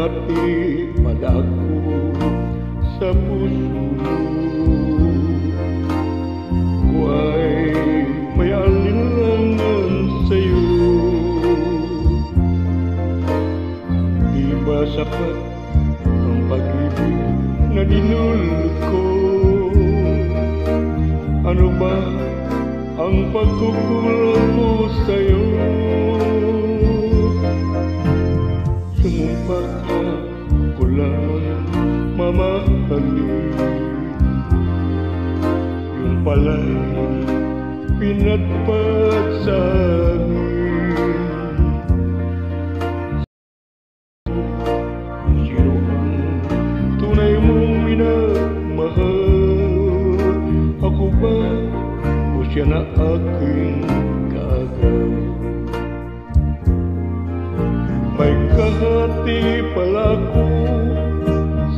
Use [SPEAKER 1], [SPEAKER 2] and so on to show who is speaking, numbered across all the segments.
[SPEAKER 1] hati padaku sa puso mo. Kuwa'y may alinlangan sa'yo. Di ba sapat ang pag-ibig na dinulot ko? Ano ba ang pagkukulang mo sa'yo? Sumumpa ka, ko lang mamahalin. Yung pala'y pinatpat sa amin. Kung sino ang tunay mong minamahal, ako ba o siya na aking kaagad? May kahati pala ko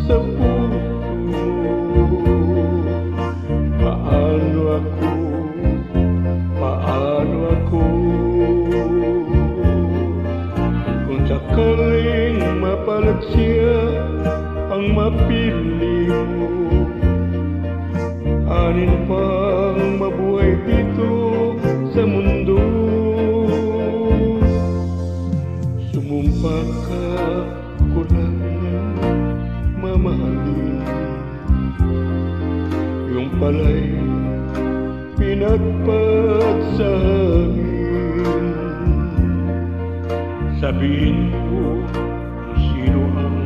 [SPEAKER 1] sa puso mo. Paano ako kung sakaling mapalag siya ang mapili mo? Anin pang mabuhay dito sa mundo? Sumumpa ka, ko lang mamahalin. Yung pala'y pinatpat sa amin. Sabihin mo kung sino ang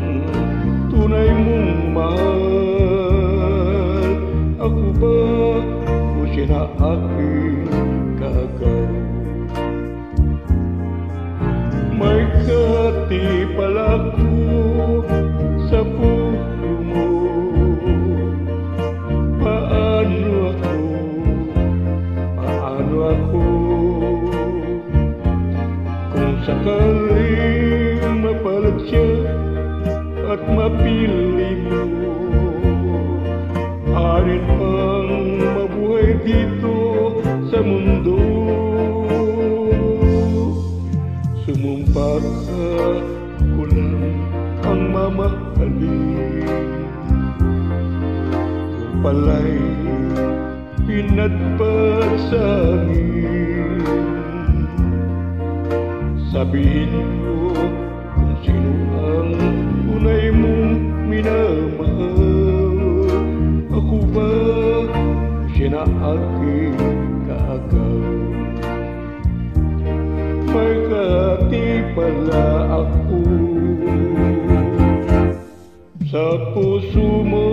[SPEAKER 1] tunay mong mahal. Ako ba o siya na aking kaagad? May kahati pala ko sa puso mo. Paano ako kung sakaling mapalag siya at mapili mo? Arin pang mabuhay dito sa mundo. Sumumpa ka, ko lang ang mamahalin. Yung pala'y pinatpat sa amin. Sabihin mo kung sino ang tunay mong minamahal. Ako ba siya na aking kaagad? May kahati pala ako sa puso mo.